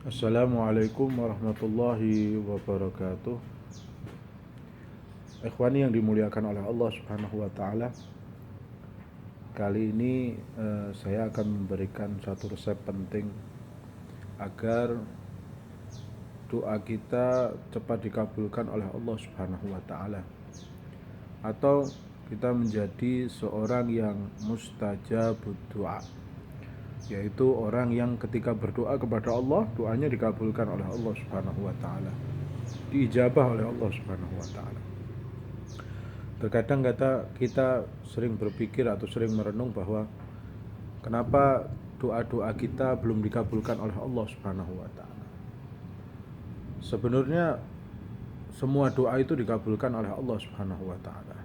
Assalamualaikum warahmatullahi wabarakatuh. Ikhwani yang dimuliakan oleh Allah Subhanahu wa taala. Kali ini saya akan memberikan satu resep penting agar doa kita cepat dikabulkan oleh Allah Subhanahu wa taala, atau kita menjadi seorang yang mustajabud doa, yaitu orang yang ketika berdoa kepada Allah, doanya dikabulkan oleh Allah Subhanahu wa taala, diijabah oleh Allah Subhanahu wa taala. Terkadang kita sering berpikir atau sering merenung bahwa kenapa doa-doa kita belum dikabulkan oleh Allah Subhanahu wa taala. Sebenarnya semua doa itu dikabulkan oleh Allah Subhanahu wa taala.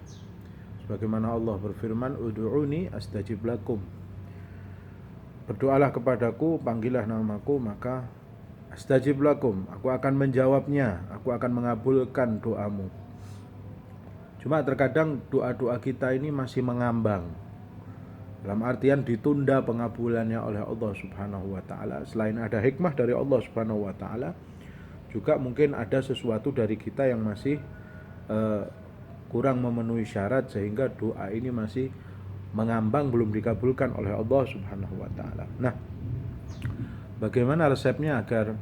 Sebagaimana Allah berfirman, "Ud'uni astajib lakum." Berdoalah kepadaku, panggillah namaku, maka astajib lakum, aku akan menjawabnya, aku akan mengabulkan doamu. Cuma terkadang doa-doa kita ini masih mengambang, dalam artian ditunda pengabulannya oleh Allah Subhanahu wa taala. Selain ada hikmah dari Allah Subhanahu wa taala, juga mungkin ada sesuatu dari kita yang masih kurang memenuhi syarat sehingga doa ini masih mengambang, belum dikabulkan oleh Allah Subhanahu wa taala. Nah, bagaimana resepnya agar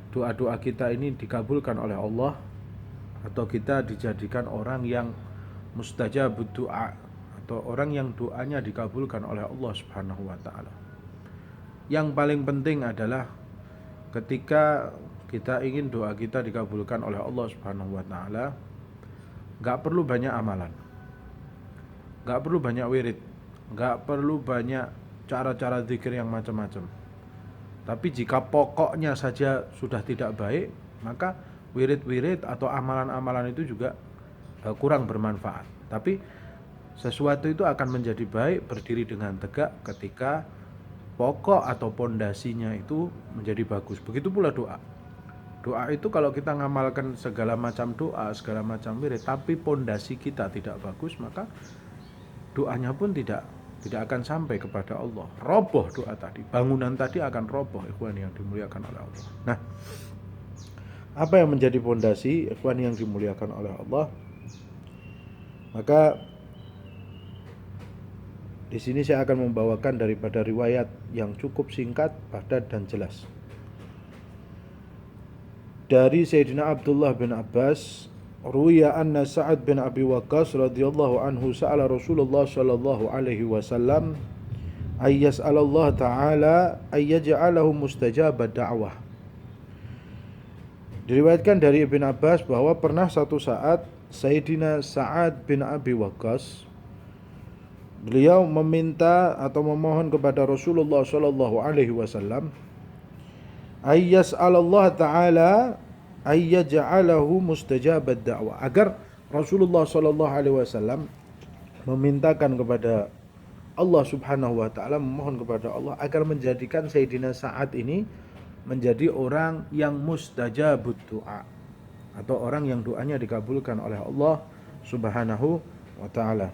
doa-doa kita ini dikabulkan oleh Allah, atau kita dijadikan orang yang mustajabud doa, atau orang yang doanya dikabulkan oleh Allah Subhanahu wa taala? Yang paling penting adalah ketika kita ingin doa kita dikabulkan oleh Allah Subhanahu wa taala, gak perlu banyak amalan, gak perlu banyak wirid, gak perlu banyak cara-cara zikir yang macam-macam. Tapi jika pokoknya saja sudah tidak baik, maka wirid-wirid atau amalan-amalan itu juga kurang bermanfaat. Tapi sesuatu itu akan menjadi baik, berdiri dengan tegak ketika pokok atau pondasinya itu menjadi bagus. Begitu pula doa. Doa itu kalau kita ngamalkan segala macam doa, segala macam wirid, tapi pondasi kita tidak bagus, maka doanya pun tidak akan sampai kepada Allah. Roboh doa tadi, bangunan tadi akan roboh, ikhwan yang dimuliakan oleh Allah. Nah, apa yang menjadi pondasi, ikhwan yang dimuliakan oleh Allah? Maka di sini saya akan membawakan daripada riwayat yang cukup singkat, padat dan jelas. Dari Sayyidina Abdullah bin Abbas, ruya anna Sa'ad bin Abi Waqqas radhiyallahu anhu sa'ala Rasulullah sallallahu alaihi wasallam ay yas'alallah ta'ala ay yaj'alahu mustajabad da'wah. Diriwayatkan dari Ibn Abbas bahwa pernah satu saat Sayyidina Sa'ad bin Abi Waqqas, beliau meminta atau memohon kepada Rasulullah sallallahu alaihi wasallam ayyas'alallah ta'ala ayyaj'alahu mustajabad da'wah, agar Rasulullah sallallahu alaihi wasallam memintakan kepada Allah Subhanahu wa taala, memohon kepada Allah agar menjadikan Sayyidina Sa'ad ini menjadi orang yang mustajabud doa, atau orang yang doanya dikabulkan oleh Allah Subhanahu wa taala.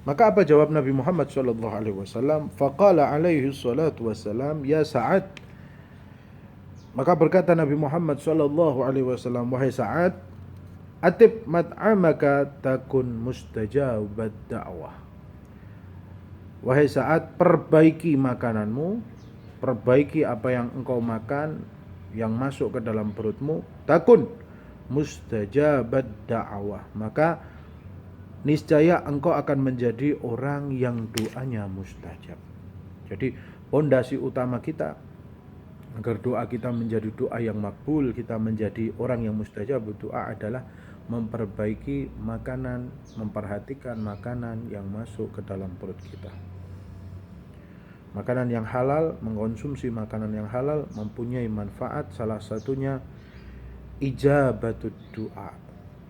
Maka apa jawab Nabi Muhammad sallallahu alaihi wasallam? Faqala alaihi salatu wassalam, ya Sa'ad. Maka berkata Nabi Muhammad sallallahu alaihi wasallam, wahai Sa'ad, atib mat'amaka takun mustajabad da'wah. Wahai Sa'ad, perbaiki makananmu, perbaiki apa yang engkau makan, yang masuk ke dalam perutmu, takun mustajabad da'wah, maka niscaya engkau akan menjadi orang yang doanya mustajab. Jadi pondasi utama kita agar doa kita menjadi doa yang makbul, kita menjadi orang yang mustajab doa, adalah memperbaiki makanan, memperhatikan makanan yang masuk ke dalam perut kita. Makanan yang halal, mengkonsumsi makanan yang halal mempunyai manfaat, salah satunya ijabatud doa,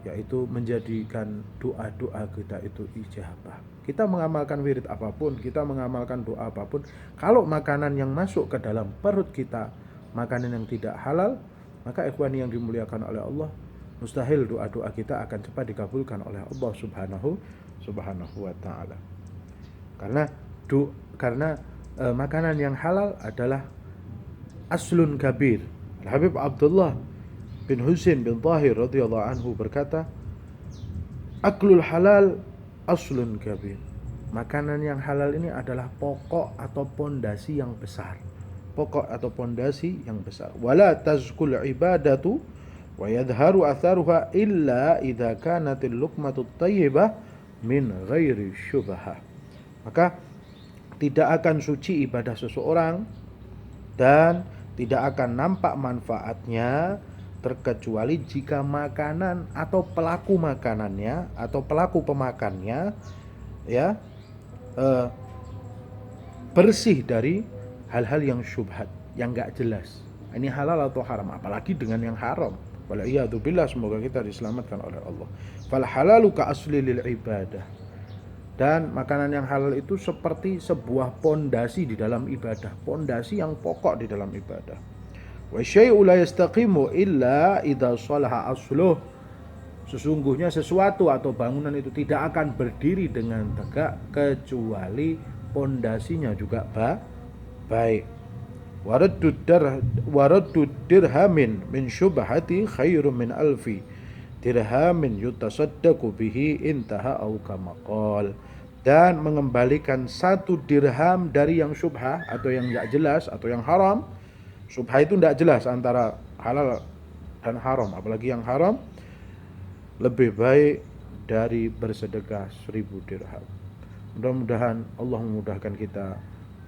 yaitu menjadikan doa-doa kita itu ijabah. Kita mengamalkan wirid apapun, kita mengamalkan doa apapun, kalau makanan yang masuk ke dalam perut kita makanan yang tidak halal, maka ikhwani yang dimuliakan oleh Allah, mustahil doa-doa kita akan cepat dikabulkan oleh Allah Subhanahu wa taala. Karena makanan yang halal adalah aslun kabir. Al-Habib Abdullah bin Husain bin Tahir radhiyallahu anhu berkata, aklul halal aslun kabir. Makanan yang halal ini adalah pokok atau pondasi yang besar. Pokok atau pondasi yang besar. Wala tazkul ibadatu wa yadharu atharuha illa idza kanatil luqmatut thayyibah min ghairi syubhah. Maka tidak akan suci ibadah seseorang dan tidak akan nampak manfaatnya terkecuali jika makanan atau pelaku makanannya atau pelaku pemakannya ya bersih dari hal-hal yang syubhat, yang enggak jelas. Ini halal atau haram, apalagi dengan yang haram. Waliyadzubillah, semoga kita diselamatkan oleh Allah. Fal halalu ka asli lil ibadah. Dan makanan yang halal itu seperti sebuah pondasi di dalam ibadah, pondasi yang pokok di dalam ibadah. Wa syai'u la yastaqimu illa idza salaha asluh. Sesungguhnya sesuatu atau bangunan itu tidak akan berdiri dengan tegak kecuali pondasinya juga baik. Waraddu dirhamin min syubhati khairum min alfi dirhamin yutasaddaqu bihi intaha au kama qala. Dan mengembalikan 1 dirham dari yang syubhah atau yang enggak jelas atau yang haram. Syubhah itu enggak jelas antara halal dan haram, apalagi yang haram lebih baik dari bersedekah 1000 dirham. Mudah-mudahan Allah memudahkan kita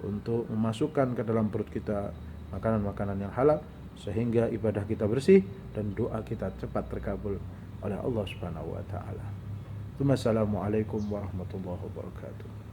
untuk memasukkan ke dalam perut kita makanan-makanan yang halal sehingga ibadah kita bersih dan doa kita cepat terkabul oleh Allah Subhanahu wa taala. Assalamualaikum warahmatullahi wabarakatuh.